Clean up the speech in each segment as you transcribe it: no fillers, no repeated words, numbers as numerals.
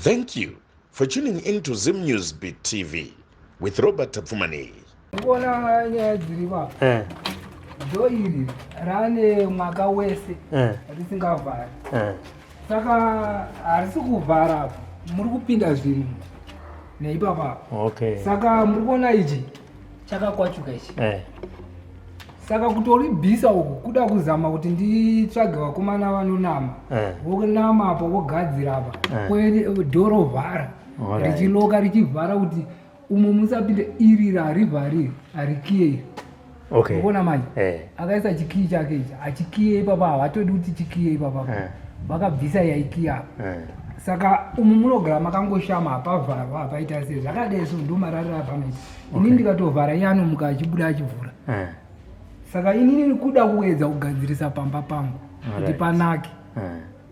Thank you for tuning into Zim News Beat TV with Robert Tapfumani. Doiri rane mwaka wese risingavhari saka harisi kuvhara muri kupinda zvinhu neipapa. Saka muri kuona ichi chakakwachuka ichi saka kutoribvisa uku kuda kuzama kuti nditsvage vakomana vanonama vonama apa vogadzira apa kwedhoro vhara richiloka richivhara kuti umo musapinde iri rarivhariri harikiyei. Ukona manje akaisa chikiyi chake ichi achikiye ipapa havatodi kuti chikiye ipapa vakabvisa yaikiya saka umu munogara makangoshama hapavharwa hapaita sei zvakadeso ndomararira panoita ini ndikatovhara yanomuka achibuda achivhura saka inini kuda kuedza kugadzirisa pamba pangu kuti panake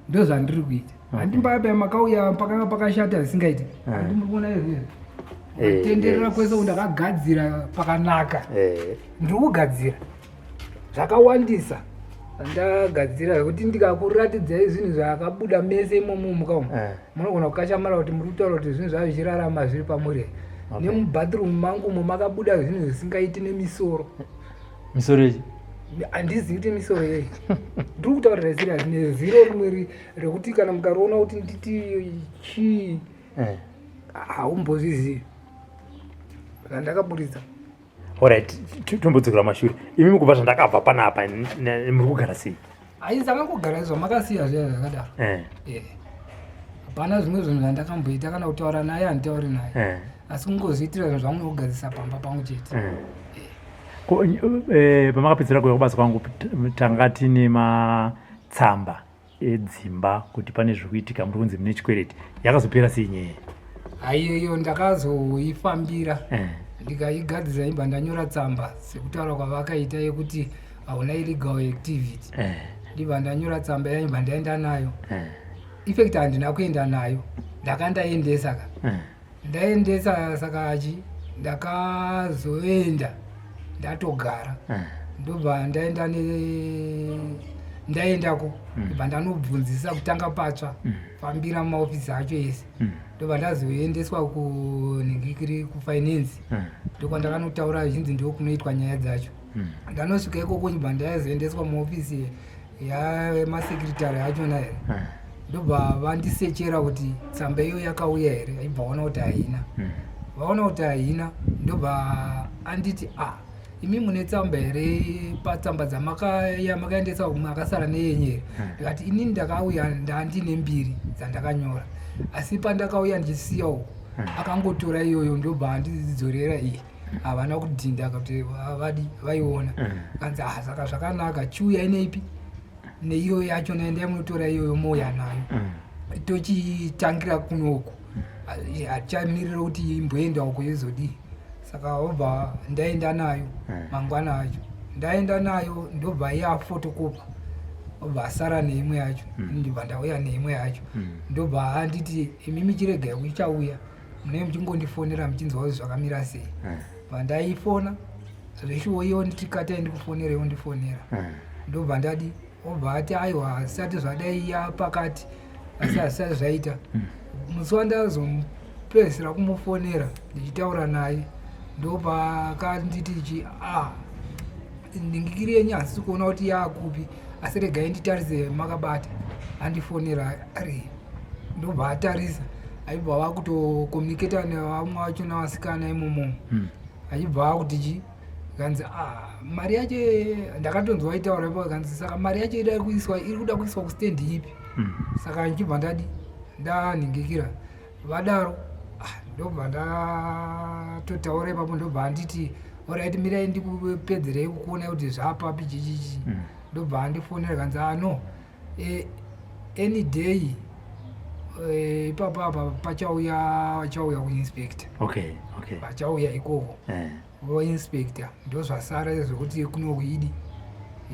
ndozvandiri kuita handimbapa makauya pakanga pakashata zvisingaiti handimurikuona izvezvo tenderera kwese ndakagadzira pakanaka ndiri kugadzira zvakawandisa ndagadzira zvekuti ndikakuratidzai zvinhu zvakabuda mese imomo mukauma munogona kukashamara kuti muri kutaura kuti zvinhu zvavo zvichirarama zviri pamuri nemubathroom mangu mo makabuda zvinhu zvisingaiti nemisoro. Misoro ichi handizivi kuti misoro yei ndiri kutaurira serious neziro rimwe rekuti kana mukariona kuti nditi chii haumbozvizivi ndakaburitsa. Alright, tombodzokera mashure. Imi mukubva zvandakabva panapa muri kugara sei? Haizanga kugara izvo makasiya zviya zvakadaro. Hapana zvimwe zvinhu zvandakamboita kana kutaura naye handitauri naye. Asi kungozviitira zvinhu zvamunogadzisa pamba pangu chete. Pamakapedzera kuuya kubasa kwangu tanga tine matsamba edzimba kuti pane zvokuitika muri kunzi mune chikwereti. Yakazopera sei nyaya? Haiyo ndakazoifambira ndikaigadzira imba ndanyora tsamba sekutaura kwavakaita yekuti hauna illegal activity ndibva ndanyora tsamba yaimba ndaenda nayo effect handina kuenda nayo ndakandaendesa ndaendesa saka achi ndakazoenda ndatogara ndobva ndaendako ndibva ndanobvunzisa kutanga patsva fambira mumaofisi acho ese ndobva ndazoendeswa kunhingikiri kufinance ndokwandakanotaura zvinzi ndo kunoitwa nyaya dzacho ndanosvika ikoko chibva ndazoendeswa muofisi yemasekretary achona here ndobva vandisechera kuti tsamba iyo yakauya here aibva vaona kuti haina vaona kuti haina ndobva anditi imi mune tsamba here patsamba makaendesa kumwe akasara neyenye here ndikati inini ndakauya ndandine mbiri dzandakanyora asi pandakauya ndichisiya uko akangotora iyoyo ndobva andidzorera iyi havana kudhinda kuti vaiona kanzi saka zvakanaka chiuya ineipi neiyo yacho naendai munotora iyoyo mouya nayo tochitangira kunoku hatichamirira kuti imboenda uko yezodii saka obva ndaenda nayo mangwana acho ndaenda nayo ndobva yafotokopa obva asara neimwe yacho ndibva ndauya neimwe yacho ndobva anditi imi michirega kuichauya mune muchingondifonera muchinzwa kuti zvakamira sei vandaifona zveshuwo iyo nditikatai ndikufonera ndifonera ndobva ndadi obva ati aiwa zvisati zvadai yapakati asi hazvisati zvaita musi wandazomupedzisira kumufonera ndichitaura naye ndobva akanditi nhingikiri yenyu hasisi kuona kuti yaakupi asi regai nditarise makabata andifonera ari ndobva atarisa aibva vakutokomuniketa nevamwe vacho navasikana imomo achibva vakuti chi kanzi mari yacho ndakatonzwa vaitaura ipapo kanzi saka mari yacho iri kuda kuiswa kustendi ipi saka ndichibva ndadi ndanhingikira vadaro ndobva ndatotaura ipapo ndobva anditi orit mirai ndikupedzerei kuona kuti zvapapi chichichi ndobva andifonera kanzi no any day ipapo apa pachauya kuinspector pachauya ikoko voinspector ndo zvasara zvokuti kunokuidi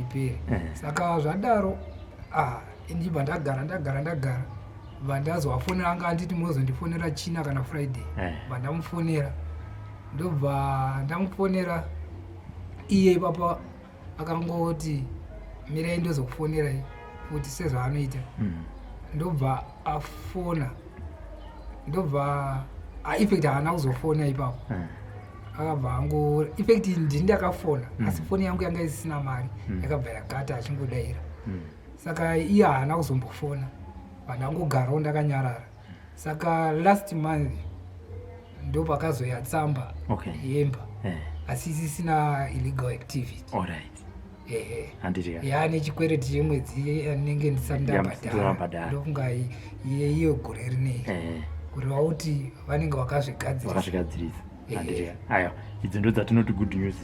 ipere saka zvadaro ndibva ndagara bva ndazovafonera anga anditi muzondifonera china kana friday bva ndamufonera ndobva ndamufonera iye ipapo akangoti mirai ndozokufonerai futi sezvaanoita ndobva afona ndobva effect haana kuzofona ipapo akabva ango effect ndini ndakafona asi foni yangu yanga isina mari yakabva yakata achingodaira saka iye haana kuzombofona vanhu angogarawo ndakanyarara saka last month ndo pakazoya tsamba yemba asi isisina illegal activity. Yaane chikwereti chemwedzi anenge ndisati ndabhadhara ndofunga iyo gore rinei kureva kuti vanenge vakazvigadzirisa. Aya idzi ndo dzatinoti good news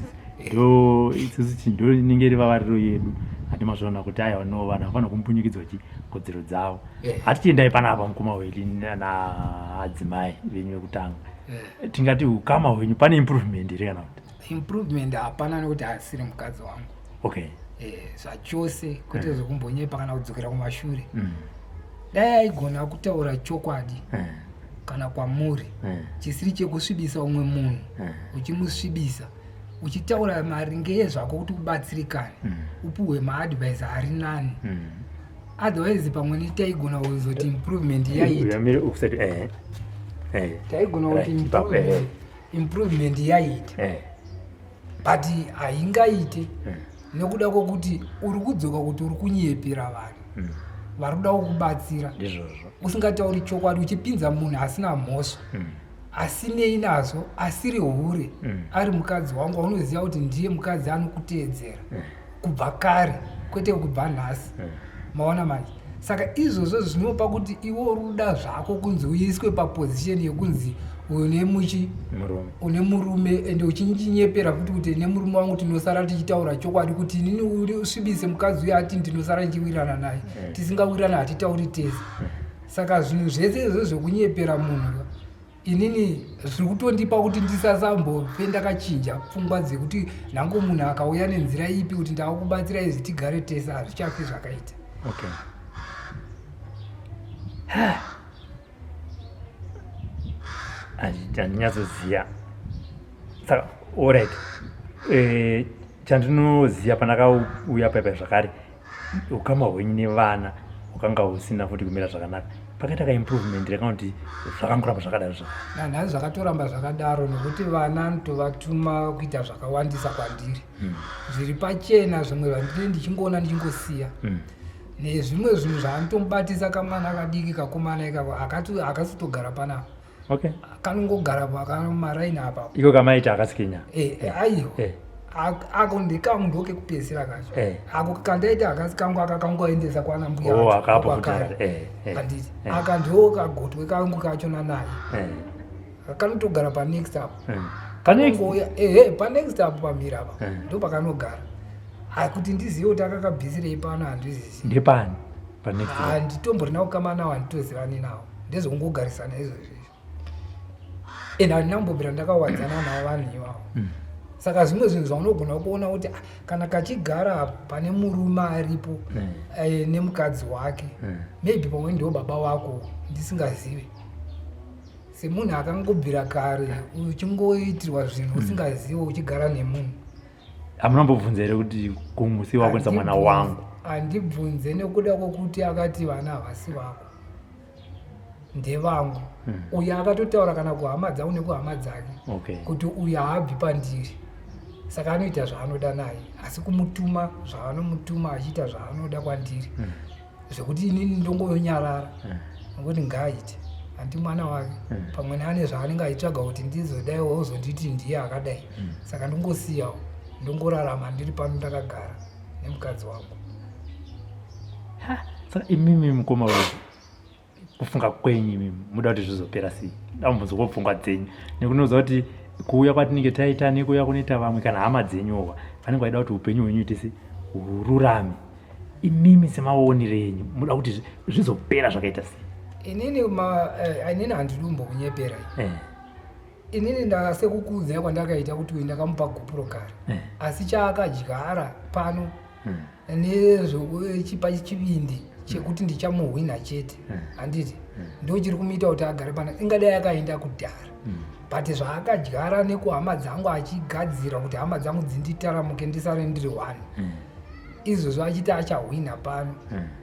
ndo isusu ndo inenge iri vavariro yedu hatimazvaona kuti aya no vanhu havana kumpunyikidzwa kodzero dzavo. Hatichiendai panapa Mukoma Welly naadzimai venyu vekutanga tingati ukama hwenyu pane improvement here kana kuti improvement hapana nekuti asiri mukadzi wangu zvachose kwete zvokumbonyepa kana kudzokera kumashure. Dai aigona kutaura chokwadi kana kwamuri chisiri chekusvibisa umwe munhu uchimusvibisa uchitaura maringe ezvako kuti ubatsirikane upuhwe maadvice ari nani otherwise pamwe nitaigona kuzoti improvement yaita taigona kuti improvement yaita but haingaite nekuda kwokuti uri kudzoka kuti uri kunyepera vanhu vari kuda kukubatsira usingatauri chokwadi uchipinza munhu asina mhosva asinei nazvo asiri hure ari mukadzi wangu aunoziva kuti ndiye mukadzi anokuteedzera kubva kare kwete kubva nhasi maona manje. Saka izvozvo zvinopa kuti iwe uri kuda zvako kunzi uiswe paposition yekunzi une murume ende uchinyepera kuti nemurume wangu tinosara tichitaura chokwadi kuti inini usvibise mukadzi uyo ati ndinosara ndichiwirana naye tisingawirana hatitauri tese. Saka zvinhu zvese izvo zvekunyepera munhu inini zviri kutondipa kuti ndisasambove ndakachinja pfungwa dzekuti nhango munhu akauya nenzira ipi kuti ndaakubatsira izvi tigare tese hazvichafi zvakaita. Handinyazoziva saka alright chandinoziva pandakauya paipa zvakare ukama hwenyu nevana ukanga husina futi kumira zvakanaka pakaita kaimprovement rakakuti zvakangoramba zvakadaro nanhasi zvakatoramba zvakadaro nekuti vana ndovatuma kuita zvakawandisa kwandiri zviri pachena zvimwe zvandinenge ndichingoona ndichingosiya nezvimwe zvinhu zvaanotomubatisa kamwana kadiki kakomana ikako akasitogara panapa kanongogara pakamaraini apa iko kamaita akasikenya aiyo ako ndikandoke kupedzisira kacho ako kandaita akasi kangu akakangoendesa kwana mbuya akapokare handiti aka ndo kagotwe kangu kachona naye kanotogara panext up kanongoya panext up pamira apa ndo pakanogara akuti ndizive kuti akakabvisirei pano handizisi ndepani handitomborina kukama nawo handitozivani nawo ndezvekungogarisana izvozvo ende handinambobvira ndakawadzana navo vanhu ivavo. Saka zvimwe zvinhu zvaunogona kuona kuti kana kachigara pane murume aripo nemukadzi wake maybe pamwe ndio baba wako ndisingazive semunhu akangobvira kare uchingoitirwa zvinhu usingazive uchigara nemunhu. Hamunambobvunza here kuti kumusi wakonesa mwana wangu? Handibvunze nekuda kwokuti akati vana havasi vako ndevangu. Uyo akatotaura kana kuhama dzangu nekuhama dzake kuti uyo haabvi pandiri saka anoita zvaanoda naye asi kumutuma zvaanomutuma achiita zvaanoda kwandiri zvekuti inini ndongonyarara nokuti ngaaite handi mwana wake pamwe ane zvaanenge aitsvaga kuti ndizodaiwo uzonditi ndiye akadai saka ndongosiyawo ndongorarama ndiri pano ndakagara nemukadzi wangu. Saka imimi Mukoma Welly kufunga kwenyu imimi muda kuti zvizopera sei? Damubvunzo kwopfungwa dzenyu nekunoziva kuti kuuya kwatinenge taita nekuuya kunoita vamwe kana hama dzenyowa vanenge vaida kuti upenyu hwenyu tese hururame. Imimi semaonero enyu muda kuti zvizopera zvakaita sei? Inini handidumbo kunyepera inini ndasekukuudzai kwandakaita kuti ndakamupa gopuro kare asi chaakadyara pano nezvokuchipa chibindi chekuti ndichamuhwina chete handiti ndo chiri kumuita kuti agare pana ingadai akaenda kudhara but zvaakadyara nekuhama dzangu achigadzira kuti hama dzangu dzinditaramuke ndisare ndiri one izvozvo achiti achahwina pano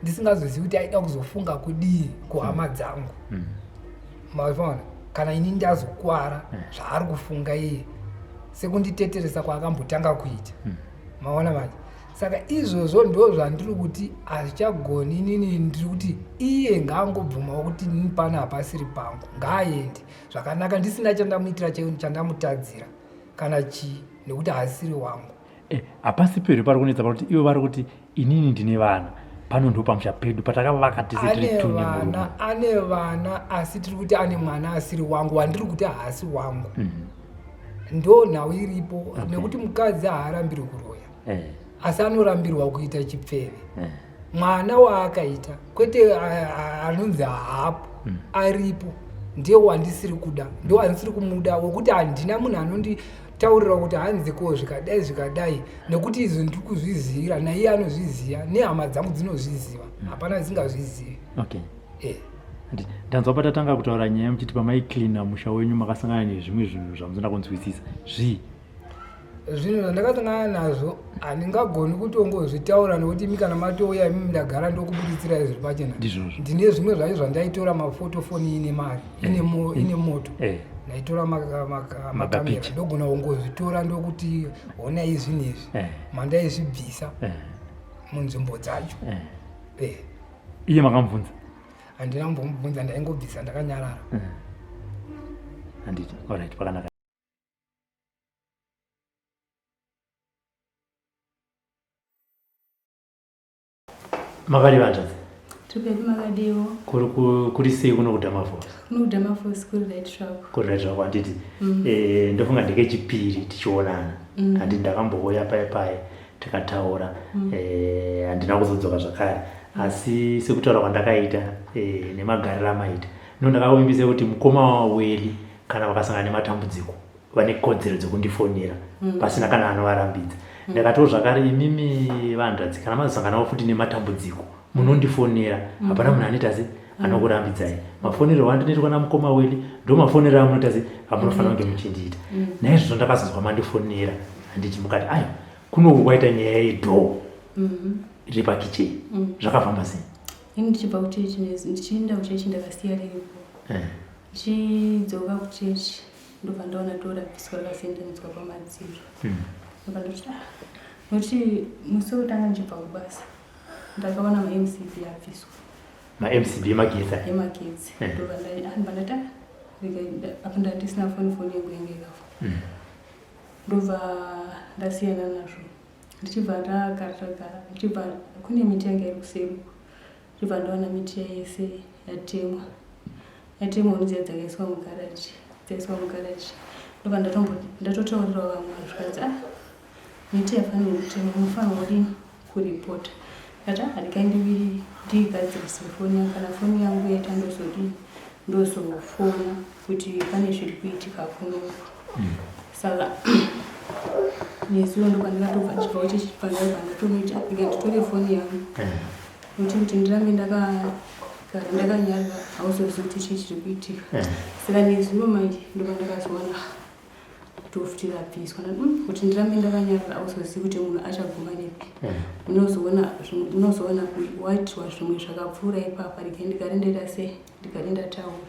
ndisingazozivi kuti aida kuzofunga kudii kuhama dzangu maona kana ini ndazokuwara zvaari kufunga iye sekunditeteresa kwaakambotanga kuita maona manje saka izvozvo ndo zvandiri kuti hazvichagoni inini ndiri kuti iye ngaangobvumawo kuti nini pano hapasiri pangu ngaaende zvakanaka ndisina chandamuitira chandamutadzira kana chii nekuti haasiri wangu hapasi peri pari kunetsa pakuti ivo vari kuti inini ndine vana pano ndo pamusha pedu patakavaka tese tiri vana ane vana asi tiri kuti ane mwana asiri wangu wandiri kuti haasi wangu ndo nhau iripo nekuti mukadzi haarambiri kuroya asi anorambirwa kuita chipfeve mwana waakaita kwete anonzi hapo aripo ndiye wandisiri kuda ndo andisiri kumuda wekuti handina munhu anonditaurira kuti hanzi ko zvikadai nekuti izvi ndiri kuzvizivira naiye anozviziva nehama dzangu dzinozviziva hapana zingazvizivi ndanzwa patatanga kutaura nyaya muchiti pamaiclina musha wenyu makasangana nezvimwe zvinhu zvamuzoda kunzwisisa zvii zvinhu zvandakasangana nazvo handingagoni kutongozvitaura nekuti imi kana matouya imi ndagara ndokubuditsira zviri pachena ndine zvimwe zvacho zvandaitora mafotofoni ine mari ine moto ndaitora makamera ndogona kungozvitora ndokuti honai izvi nezvi mandaizvibvisa munzvimbo dzacho iye makamubvunza handina kumbomubvunza ndaingobvisa ndakanyarara handiti alright pakanaka makadi vanzvadzi tupedi makadiwo kuri sei kuno kudhamafosi kudhamafosi kuri right track handiti ndofunga ndekechipiri tichionana handi ndakambouya pai tikataura handina kuzodzoka zvakare asi sekutaura kwandakaita nemagariro amaita no ndakavimbisa kuti mukoma waweli kana vakasangana nematambudziko vane kodzero dzekundifonera pasina kana anovarambidza ndakatoo zvakare imimi vanhadzi kana mazosanganawo futi nematambudziko munondifonera hapana munhu anoita se anokurambidzai mafonero andinoitwa namukoma weli ndo mafonero amunoita se amunofanira kunge muchindiita naizvozvo ndakazonzwa mandifonera handiti mukati ayo kuno kwaita nyaya yedhoo iri pakicheni zvakafamba sei ini ndichibva kuchechi ndichienda kuchechi ndakasiya riripo ndichidzoka kuchechi ndobva ndaona torapiswa rakasendeniswa pamadziro ndokandoti nokuti musi wekutanga ndichibva kubasa ndakaona mamcb abviswa mamcb emagetsi ndobva ndati apa ndandisina foni yangu yange ikafa ndobva ndasiyana nazvo ndichibva ndakarakara ndichibva kune miti yanga iri kuseri ndichibva ndaona miti yese yatemwa nidziya dzakaiswa mugaraji ndobva ndatotaurira vamwe zvikadzi miti yafanira kutemwa mufanira kudini kuripota ndati handikaindi ndigadzirisa foni yangu kana foni yangu yaita ndozofona kuti pane zviri kuitika kunoku saka nezuva ndokwandikatobva ndichibvawo chechipandabva ndatonoita nditore foni yangu kuti ndirambe ndakanyarira hauzozivi kuti chii chiri kuitika saka nezuva manje ndobva ndakazoona tofuti rabviswa kuti ndirambe ndakanyarira hauzozivi kuti munhu achaguma nepi unozoona waitwa zvimwe zvakapfuura ipapa ndikari ndoita sei ndikari ndataura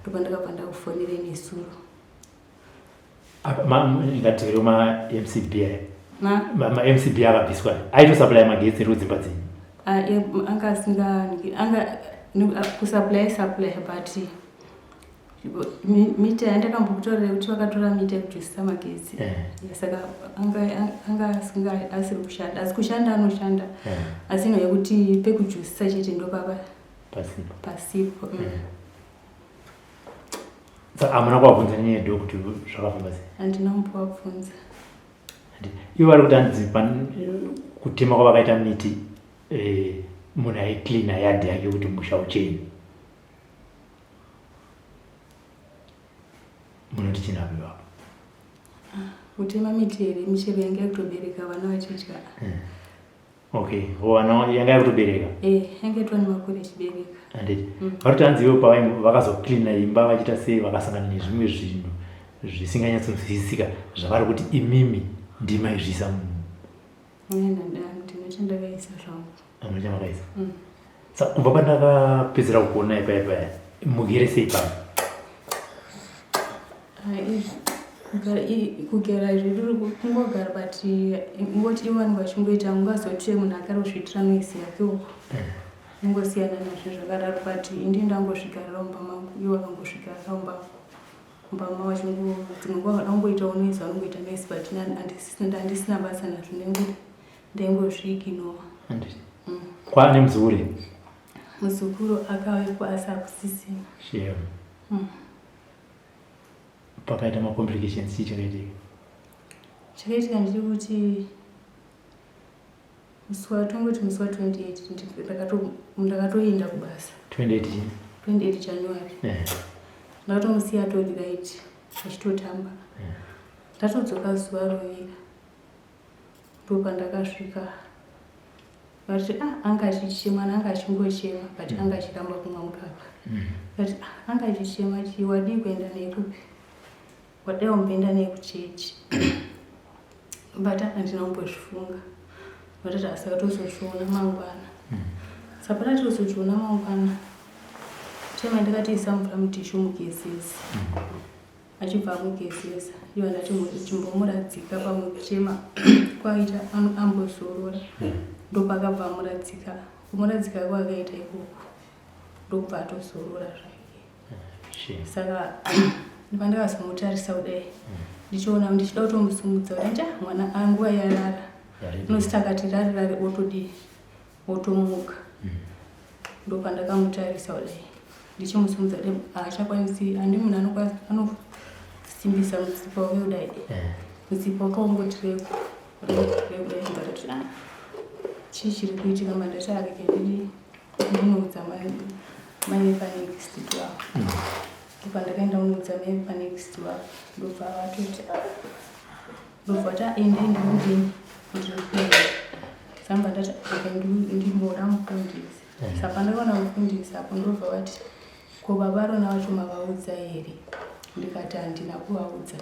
ndobva ndakabva ndakufonera nesuro ngateero mamcb mamcb akabviswa aitosupply magetsi rudzimba dzenyu kusupply but mita yandakambokutorera kuti vakatora mita yekudhusisa magetsi saka anga asiri kushanda asi kushanda anoshanda asi ino yekuti pekudhusisa chete ndopapa pasipo saka hamuna kuwabvunza nyaya yedo kuti zvakafamba sei handina kumbovabvunza ivo vari kuti hanzi kutema kwavakaita miti munhu aiklina yadhi yake kuti musha uchenyu munoti chinapiwapa kutema miti here michero yanga yakutobereka vana vachidya okay vana yanga yakutobereka yanga itwa nemakore ichibereka handiti vari kuti hanzi ivo pavakazoklina imba vachiita sei vakasangana nezvimwe zvinhu zvisinganyatsonzwisisika zvavari kuti imimi ndimaizvisa munhu ndinochandakaisa zvangu anochamakaisa saka kubva pandakapedzera kukuona ipaipa mugere sei pano kugera zvedu kungogara but ngoti imwe vachingoita ungazotiye munhu akarosvitira noisi yake uko ingosiyana nazvo zvakadaro but indi ndangosvigarira mumba mangu iwo akangosvigarira mumba mama dzimwe angoita unoisa anongoita noisi but handisina basa nazvo nekuti ndaingozviiginowa. Kwane muzukuru? Muzukuru akawekwa asi akusisina. Pakaita macomplications chakaitika ndechekuti musi wa 28 ndakatoenda kubasa 28 January ndakatomusiya atori right achitotamba ndatodzoka zuva rovira ndopandakasvika vati anga achichema anga achingochema but anga achiramba kumwa mukaka vati anga achichema wadii kuenda nekupi wadai umboenda naye kuchechi but handina kumbozvifunga vatati asaka tozozviona mangwana saka patozozviona mangwana tema ndakatiisa mvura mutishu mugesesi achibva mugesesa iwo ndati chimbomuradzika pamwe kuchema kwaita ambozorora ndopakabva muradzika kumuradzika kwakaita ikoko ndokubva atozorora zvake saka pandakazomutarisa kudai ndichiona ndichida kutomusumudza kuti mwana anguva yarara unosita akati rari otomuka ndopandakamutarisa kudai ndichimusumudza kuti haachakwanisi handi munhu anosimbisa mutsipa wake kudai mutsipa wakaungotireko kudai chii chiri kuitika mandati akeke ndinoudza manepanext wavo pandakaenda unoudza manepanext wavo ndobva vatoti ndobva taendende kudini samba ndati ndimboda mufundisi saka pandakaona mufundisi apo ndobva vati ko baba rona vacho mavaudza here ndikati handina kuvaudza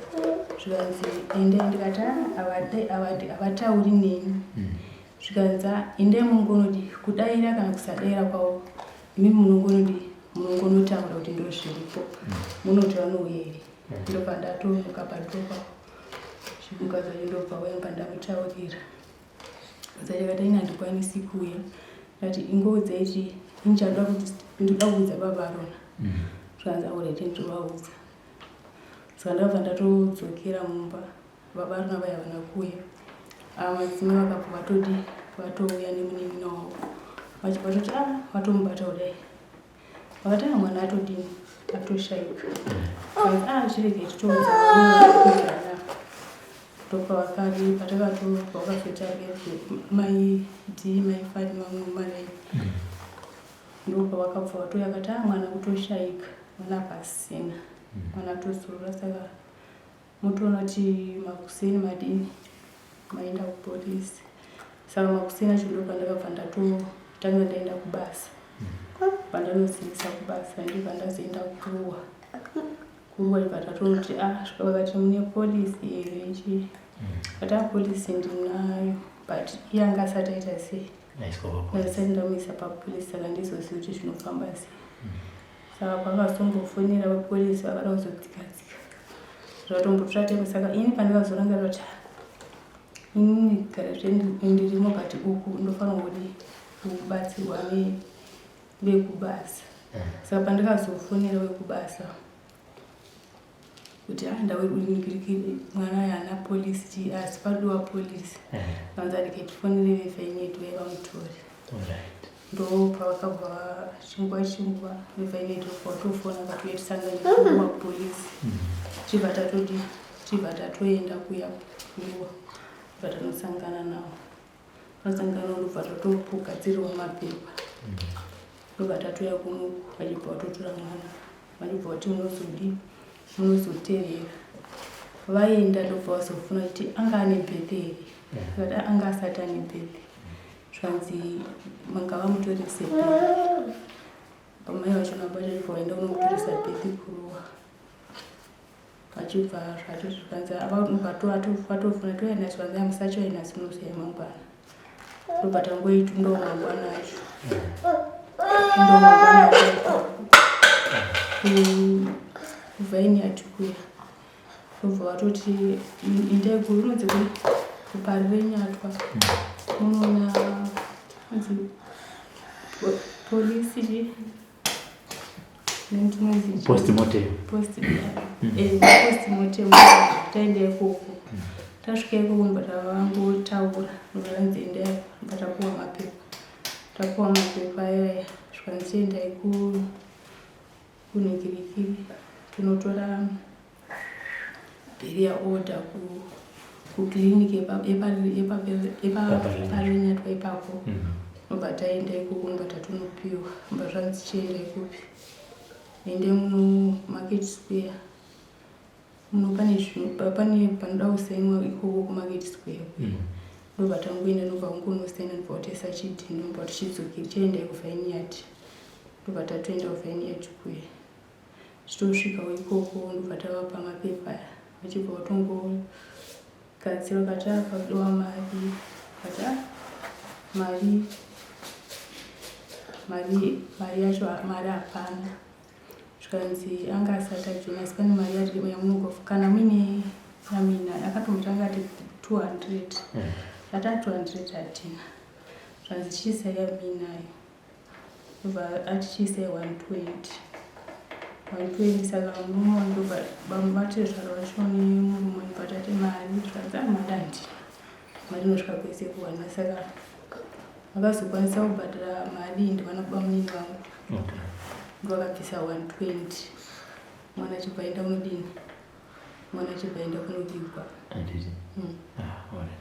zvikanzi ende ndikati havatauri neni zvikanza ende mungonodi kudaira kana kusadayira kwavo imi munongonotaura kuti ndozviripo munoti vanouya here ndobva ndatomuka padopa chimukazi wacho ndobva wanga ndamutaurira zachakati ina handikwanisi kuuya ndati ingoudza ichi inchada kuti ndinoda kuudza baba rona zvikanzi aurete ndinovaudza saka ndabva ndatodzokera mumba baba rona vaya vana kuuya madzimai vakabva vatouya nemunin'ina wavo vatoti vatomubata kudai vakati mwana atodini atoshaika chirege titoudza ndopa vakadi patakatobva vakazotarike mai mamwe marai ndopa vakabva vatoya vakati mwana kutoshaika mwana pasina mwana atozorora saka motoona kuti makuseni madini maenda kupolisi saka makuseni acho ndopandakabva ndatotanga ndaenda kubasa pandanozivisa kubasa ndipandazenda kuruwa ibva tatonoti vakati mune polisi here ichi kati apolisi ndinayo but iye anga asati aita sei asati ndamuisa papolisi saka ndizoziva kuti zvinofamba sei saka pakazombofonera vapolisi vakada kuzodzikadzika zvatombotoratema saka ini pandikazorangarira kuti inini garazve ndirimo but uku ndofanira kuti kubatsirwa vekubasa saka pandikazofonera vekubasa kuti ndaweuringirikire mwana yana polisi asi paduwa polisi vanza ndikatifonere vevhaineti vaivamutori ndopavakabva chingwa vevhaineti vatofona vakatoyetisangane kumapolisi chibva tatoenda kuya kuruwa bva tanosangana navo tasangana ndobva tatogadziriwa mapepa ndobva tatoya kuno vachibva vatotora mwana vachibva kuti munozoteerera vaenda ndobva vazofuna kuti anga ane bhedhi here akati anga asati ane bhedhi zvanzi manga vamutorese bhedhi pamai vacho nabata chibva vaenda kunomutoresa bhedhi kuruwa vachibva zvacho zvikanzi vatofuna toenda zvikanzi amusachoenda simunozoya mangwana ndobva tangoiti ndomangwana acho ndomangwana acho kuvhaini yatikuya ndobva vatoti indeguru unonzi kuparirenyatwa unoona polisi postmortem taenda ikoko tasvika ikoko ndobva tavangotaura ndovaranzi endai batapuwa mapepa ayaya zvikanzienda kunhikirikiri tunotora beria order kukiliniki eparirenyatwa ipapo nobva taenda ikoko nobva tatunopiwa nobva zvanzi chienda ikupi ende muno market square muno pane panoda kusainwa ikoko kumarket square ndobva tangoenda nobva ungonosaina ndobva utesa chidhindi ndobva tichidzokera chaenda kuvainiyati ndobva tatoenda kuvainiyati kuya titosvikawo ikoko ndobva tavapa mapepa vachibva vatongogadzira kati akadowa mari yacho mari hapana zvikanzi anga asati ajoni asi pane mari yamunogova kana muine yamina akatomutanga ati 200 ata 200 hatina zvanzi tichisai yaminayo ndobva atichiisai 120 saka murume ndobva vati zvarwashoni murume patate mari zvanzi amadandi mari inosvika kwese kuwana saka vakazokwanisa kubhadhara mari ndivanoba munini vangu ndovakabvisa 120 mwana achibvaenda kunodini mwana achibvaenda kunobigwa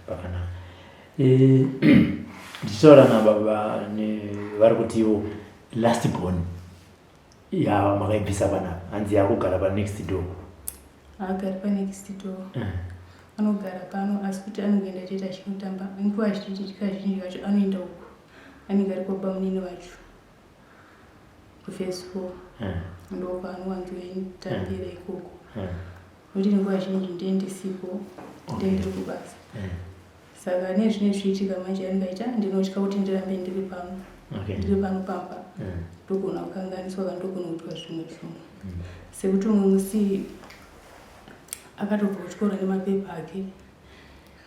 pakanaka ndichitaura nababa vari kutiwo last born makaibvisa panapa hanzi yakugara panext door haagari panext door anogara pano asi kuti anogenda chiita chinotamba nguva zhinji kazhinji kacho anoenda uku anenge ari koba munini vacho kufirst floor ndopaanowanzoitambira ikoko nokuti nguva zhinji ndiendisipo ndiendiri kubasa saka nezvine zviitika manje angaita ndinotya kuti ndirambe ndiri pano pamba ndogona kukanganiswa kana ndogona kuitwa zvimwe sekuti umwe musi akatobva kuchikora nemapepa ake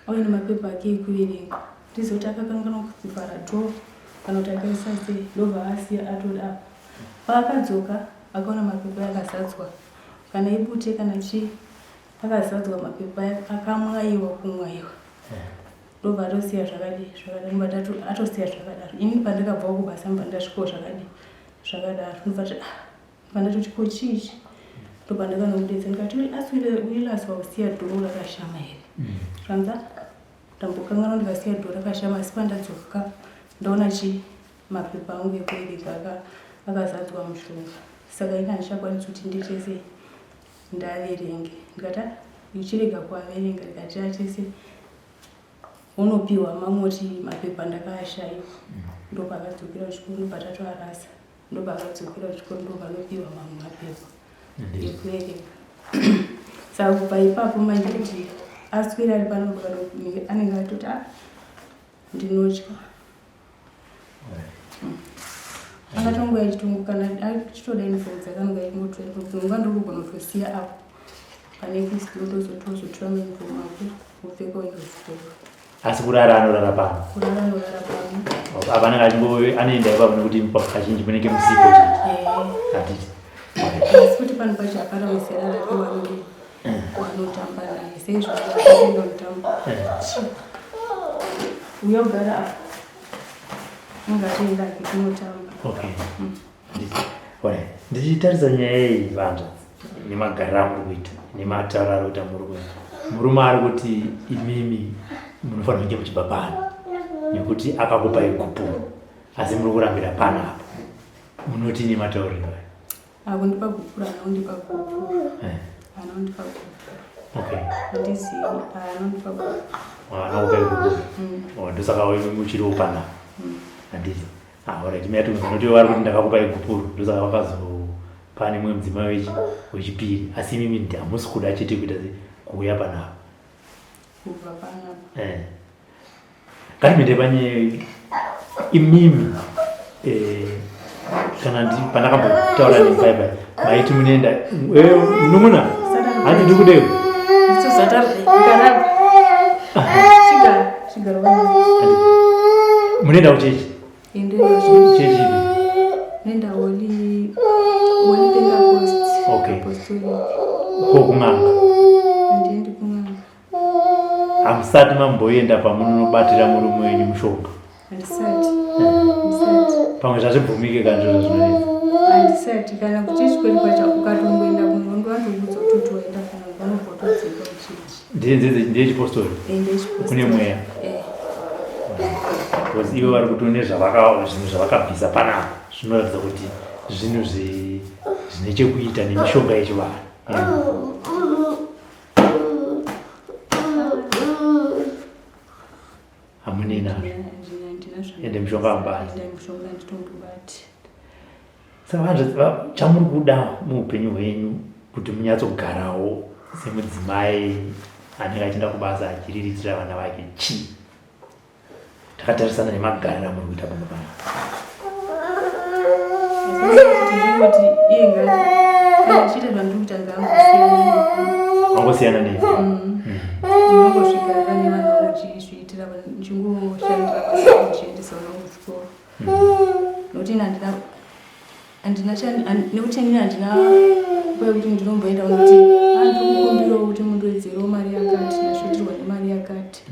auye nemapepa ake ekuverenga ndizoti akakanganwa kuvhara dho kana kuti akaisa sei ndobva asiya atoda paakadzoka akaona mapepa akazadzwa kana ibute kana chii akazadzwa mapepa akamwaiwa kumwaiwa ndobva atosiya zvakadaro atosiya zvakadaro ini pandakabva kubasa mba ndasvikawo zvakadaro ndobva ndandati ko chichi ndobva ndakanamudetsa ndikati uilaswa kusiya dhoo rakashama here zvanza ndambokanganwa ndikasiya dhoo rakashama asi pandadzoka ndaona mapepa angu ekuereka akazadzwa mushonga saka ina handichakwanisi kuti nditese ndaverenge ndikati ichirega kuaverenga ndikati atese unopiwa mamoti mapepa ndakaashaiwa ndobva akadzokera kuchikoro ndobva tatoarasa ndobva akadzokera kuchikoro ndobva anopiwa mamwe mapepa ekuverenga saka kubva ipapo manje kuti aswera ari pano anenge atoti ndinotya akatongoya chitungu kana achitoda uniform dzakanonga ichingotwa ndogona kutosiya apo pane kristotozotora mauniform ako upfeka uendozvikoro asi kurara anorara pano apanenge anoenda ipapo nekuti kazhinji munenge musipo hatiti asi kuti pano pacho hapana musera rake wanotamba naye seizvo aenda kutamba uya kugara apa ungatoenda akitinotamba ndichitarisa nyaya iyi vantu nemagariro amuri kuita nematauro ari kuita muri kuita murume ari kuti imimi munofanira kunge muchibva pano nekuti akakupai gupuru asi muri kurambira pano apo munoti nematauriro akundipa gupuru anaundipa gupuru anaundipa gupuru handizivi anaundipa gupuru anakupai gupuru ndosaka muchiriwo pana handisi alright miyatunoti vari kuti ndakakupai gupuru ndosaka vakazopa nemwe mudzimai wechipiri asi mimi hamusi kuda chete kuita kuuya panapa kubva panapa ngatimende panye imimi kana pandakambotaura nebhaibheri maiti munoenda munun'una hanzi ndiri kudeko Munenda uchechi? Chechi. Nenda Welly Pentecost. Okay. Apostolic. Ko kunganga. Ndiendi kunganga. Amusati mamboenda pamunobatira murume wenyu mushonga. Handisati. Pamwe zvazvibvumike kanzviro zvinoita. Handisati kana kuti chikwedi kwacho ukatongoenda kunondo wandobudza kuti waenda kana vanobhotodzeka uchichi. Ndiye chipostori. Kune mweya. Because ivo vari kutone zvinhu zvavakabvisa panapa zvinoratidza kuti zvinhu zvine chekuita nemishonga yechivanhu. Hamune nazvo ende mishonga ambani. Saka vanhu chamuri kuda muupenyu hwenyu kuti munyatsogarawo semudzimai anenge achienda kubasa achiriritira vana vake chii? Takatarisana nemagariro amuri kuita pano pano. Kuti inga achita zvandiri kutanga angosiyana nevi. Ndingosvika nevana vachizviitira ndingoshandira basa kuchiendesa vana kuchikoro. Nokuti nekuti ndina handina kwekuti ndinomboenda unoti handikukumbirawo kuti mundowedzerewo mari yakati ndashutirwa nemari yakati.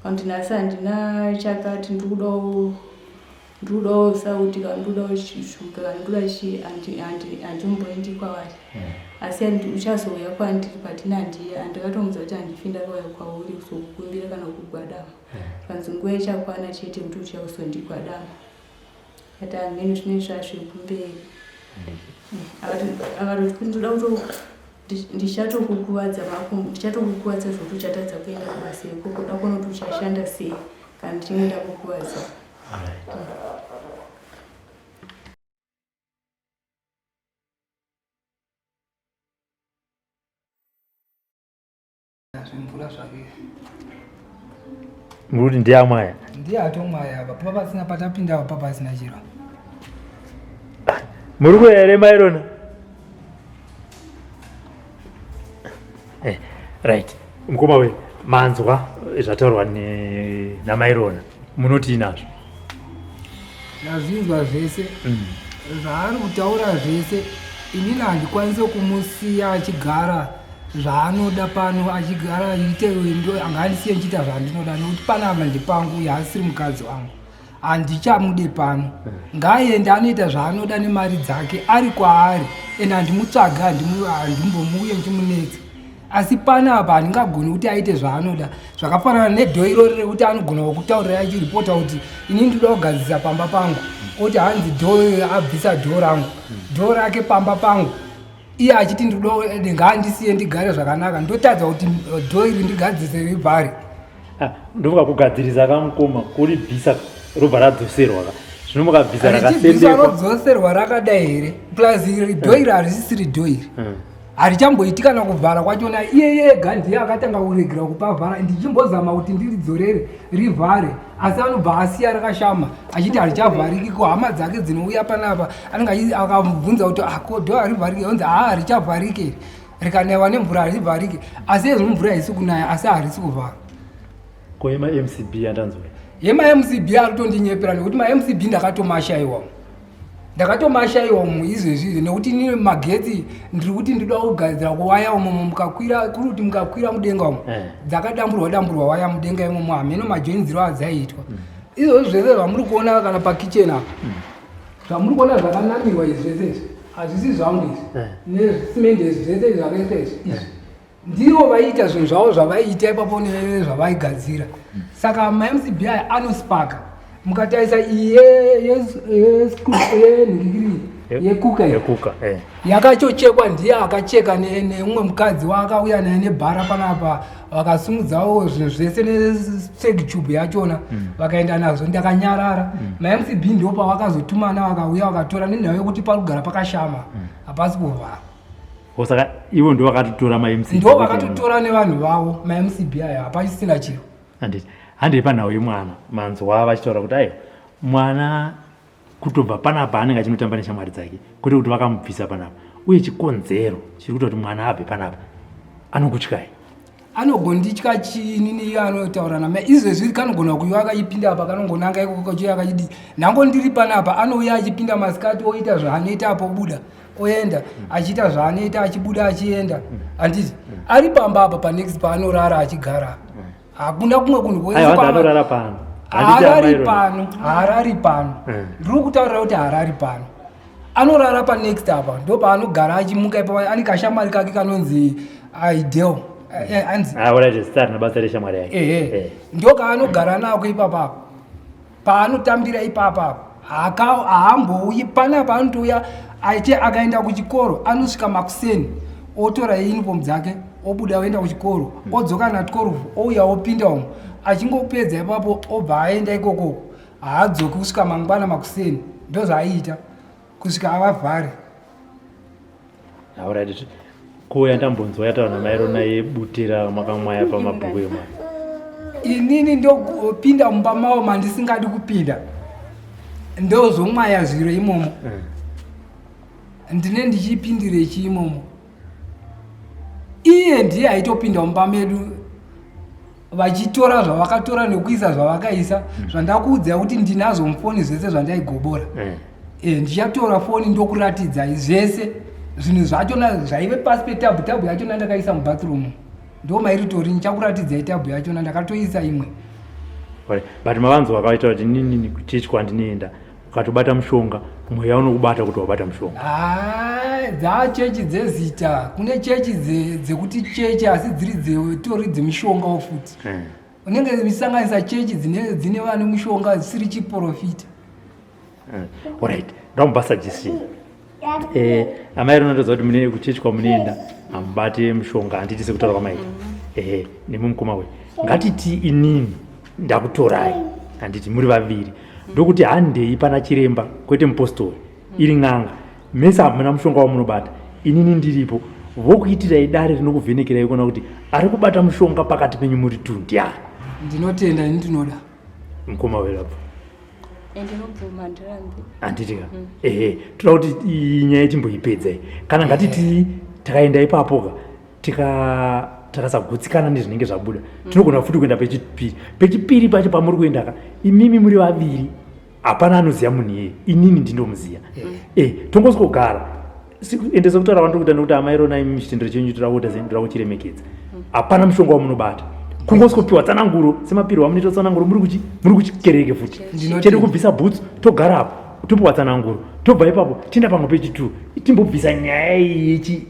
Kandi nhasi handina chakati ndikudawo sauti kana ndikudawo shuga kana ndikuda chii handimboendi kwavari. Asi uchazouya kwandiri patina handikatomudza kuti handifi ndakauya kwauri kuzokukumbira kana kugwadama. Kanzi nguva ichakwana chete kuti uchiya kuzondigwadama. Kati hamene zvinenge zvazvekumberi. Akati kuti ndoda kuti ndichatokukuvadza zvokuti uchatadza kuenda kubasa ikoko kuda kuona kuti uchashanda sei kana ndichinoenda kukuvadza. Zvimvura zvake. Muri ndiye amaya? Ndiye atomaya apa. Papa pasina patapinda apa papa pasina chiro. Muri kuere mairona? Right. Mukoma we manzwa zvataurwa namairona. Munoti inazvo? Ndazvinzwa zvese. Zvaari kutaura zvese inini handikwanisi kumusiya achigara zvaanoda pano achigara aite wendo angandisiye nchiita zvandinoda nokuti panapa ndipangu yaasiri mukadzi wangu. Handichamude pano. Ngaende anoita zvaanoda nemari dzake ari kwaari ende handimutsvaga handimbomuuye ndichimunetsa. Asi panapa handingagoni kuti aite zvaanoda. Zvakafanana nedho irori rekuti anogona kutaurira achiripota kuti inini ndoda kugadzisa pamba pangu. Kuti hanzi dho abvisa dho rangu. Dho rake pamba pangu. Iye achiti ngaandisiye ndigare zvakanaka. Ndotadza kuti dho iri ndigadzise ribhari. Ndomuka kugadzirisa kamukoma kuribvisa robva radzoserwa. Zvino mukabvisa rakasendekwa. Rodzoserwa rakadai here. Plus dho iri harisisiri dho iri. Harichamboiti kana kuvhara kwachona iye yega ndiye akatanga kuregera kupa vhara. Ndichimbozama kuti ndiridzorere rivhare asi anobva asiya rakashama achiti harichavhariki. Ko hama dzake dzinouya panapa anenge akamubvunza kuti dho harivhariki onzi harichavhariki rikanaiwa nemvura harivhariki. Asi ezvo mvura haisi kunaya asi harisi kuvhara. Ko MCB andanzwa? MCB arikutondinyeperera nekuti MCB ndakatomashaiwa izvezvi nekuti nini magetsi ndiri kuti ndinoda kugadzira kuwaya umo mukakwira kuri kuti mukakwira mudenga umo dzakadamburwa waya mudenga imomo hameno majoinziro adzaitwa. Izvozvo zvese zvamuri kuona kana pakicheni apa zvamuri kuona zvakanamirwa izvi zvese hazvisi zvangu izvi nesimende izvi zvese zvakaitwa izvi ndivo vaiita zvinhu zvavo zvavaiita ipapo nezvavaigadzira. Saka maMCB aya anospaka mukatarisa yekuka yakachochekwa ndiye akacheka neumwe mukadzi waakauya naye nebhara panapa vakasumudzawo zvinhu zvese nesegitube yachona vakaenda nazvo. Ndakanyarara. maMCB ndo pavakazotumana vakauya vakatora nenhau yekuti parikugara pakashama hapasi kuvhara. Saka ivo ndo vakatotora maMCB? Ndo vakatotora nevanhu vavo maMCB aya hapasisina chiro. Handei panhau yemwana manzwa vachitaura kuti aiwa mwana kutobva panapa anenge achinotamba neshamwari dzake kwete kuti vakamubvisa panapa uye chikonzero chiri kuita kuti mwana abve panapa anokutyai? anogonditya chinini anotaura name izvezvi kanogona kuiva akaipinda apa kanongonanga ikokocho akachidi nhango ndiri panapa anouya achipinda masikati oita zvaanoita apo buda oenda achiita zvaanoita achibuda achienda handiti ari pamba apa panext paanorara achigara hakuna kumwe kunhu harari pano ndiri kutaurira kuti harari pano anorara panext apa ndo paanogara achimuka ipa ane kashamwari kake kanonzi idel ndo kaanogara nako ipapapo paanotambira ipapapo haambouyi panapa anotouya akaenda kuchikoro anosvika makuseni otora uniform dzake obuda oenda kuchikoro odzoka na12 ouya opinda umwe achingopedza ipapo obva aenda ikokoko haadzoki kusvika mangwana makuseni ndo zvaaiita kusvika avavhare kuya ndambonzwa yataura namairona yebutira makamwaya pamabhuku emwana inini ndopinda mumba mavo mandisingadi kupinda ndozomwaya zviro imomo ndine ndichipindire chiimomo iye ndiye aitopinda mumba medu vachitora zvavakatora nekuisa zvavakaisa zvandakuudza kuti ndinazo mufoni zvese zvandaigobora ndichatora foni ndokuratidza zvese zvinhu zvachona zvaive pasi petabhu yachona ndakaisa mubathroom ndo mairitori nichakuratidzai tabhu yachona ndakatoisa imwe but mavanzi vakaita kuti nini kuchechi kwandinoenda ukatobata mushonga mweya unokubata kuti wabata mushonga dzachechi dzezita kune chechi dzekuti chechi asi tori dzemushonga wofuti unenge misanganisa chechi dzine vane mushonga zvisiri chiprofita alright ndamubasa jisi amairona ndoziva kuti mune kuchechi kwamunoenda amubate mushonga handiti sekutaura kwamaita nemumukoma we ngatiti inini ndakutorai handiti muri vaviri ndokuti handei pana chiremba kwete mupostori iri n'anga mese hamuna mushonga wamunobata inini ndiripo vokuitirai dare rinokuvhenekerai kuona kuti ari kubata mushonga pakati penyu muri tu ndiani ndinotenda ini ndinoda mukoma welapo handitika toda kuti inyaya chimboipedzai kana ngatiti takaenda ipapoka takasagutsikana nezvinenge zvabuda tinogona futi kuenda pechipiri pacho pamuri kuendaka imimi muri vaviri hapana anoziva munhu iyeye inini ndindomuziva tongoswogara ende sekutaura kwandikuita nekuti amairona imi chitendero chenyu toda kuchiremekedza hapana mushonga wamunobata kungosikopiwa tsananguro semapiro wamunoita tsananguro muri kuchikereke futi chede kubvisa bhutsu togara apo topiwa tsananguro tobva ipapo tienda pamwe pechi2 timbobvisa nyaya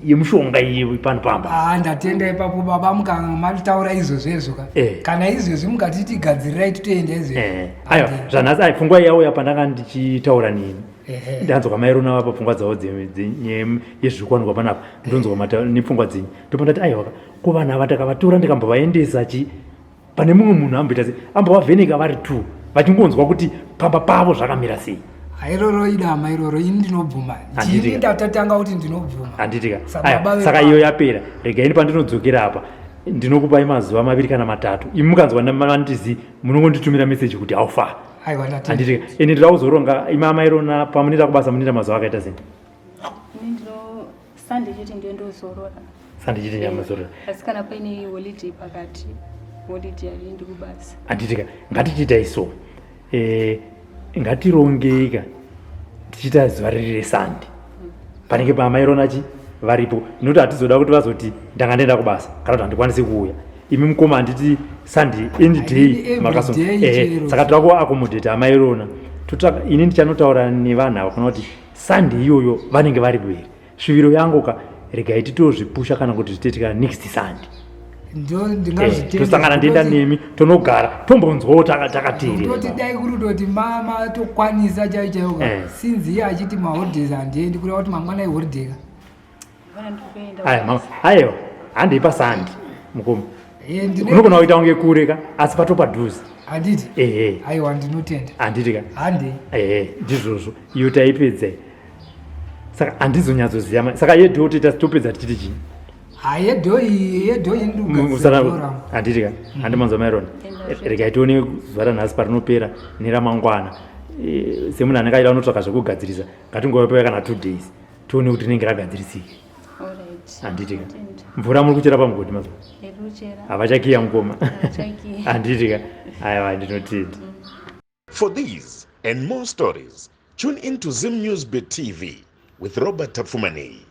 yemushonga iye pano pamba ndatenda ipapo baba mukamataura izvozvezvo kana izvezvi mukatiti gadzirirai titoenda izvezvo aiwa zvanhasi pfungwa yauya pandanga ndichitaura nini ndanzwa mairona papfungwa dzavo yezvirikwanikwa panapa ndonzwa nepfungwa dzenyu ndopandati aiwa ko vanhu ava takavatora ndikambovaendesa pane mumwe munhu amboita sei ambovavheneka vari 2 vachingonzwa kuti pamba pavo zvakamira sei iroro idama iroro ini ndinobvuma ndini ndatatanga kuti ndinobvuma handitika saka iyo yapera regaini pandinodzokera apa ndinokupai mazuva 2 kana 3 imi mukanzwa namandizi munongonditumira meseji kuti aufa handitika ende ndida kuzoronga imi amairona pamunoita kubasa munoita mazuva akaita sei sande chete ndendozorora sande chete nyamazorora asi kana paine holiday pakati holiday alindi kubasa handitika ngatichiitai so ngatirongeka tichiita zuva riri resande panenge pamairona varipo nokuti hatizoda kuti vazoti ndanga ndaenda kubasa kana kuti handikwanisi kuuya imi mukoma handiti sunday any day saka toda kuakomodheta amairona ini ndichanotaura nevanhu ava kuna kuti sunday iyoyo vanenge vari bwere sviviro yangu regai titozvipusha kana kuti zvitetika next sunday tosangana ndienda nemi tonogara tombonzwawo takateerera dai kuri kuti mama tokwanisa chaichaiko sinzi iye achiti maholidays handiendi kureva kuti mangwana eholiday aiwa handei pasandi mukoma unogona kuita kunge kureka asi patopadhuzi handiti aiwa ndinotenda handitika handei ndizvozvo iyo taipedzai saka handizonyatsoziva saka yedho toita topedza tichiti chii handitika handimanzwa mairona regai tione zuva ranhasi parinopera neramangwana semunhu anenge aida unotsvaka zvekugadzirisa ngatingopaya kana 2 days tione kuti rinenge ragadzirisika handitika mvura muri kuchera pamugodhi mazuva ekuchera havachakiya Mukoma avachakiya handitika aiwa ndinotenda. For these and more stories, tune in to Zim News Bit TV with Robert Tafumani.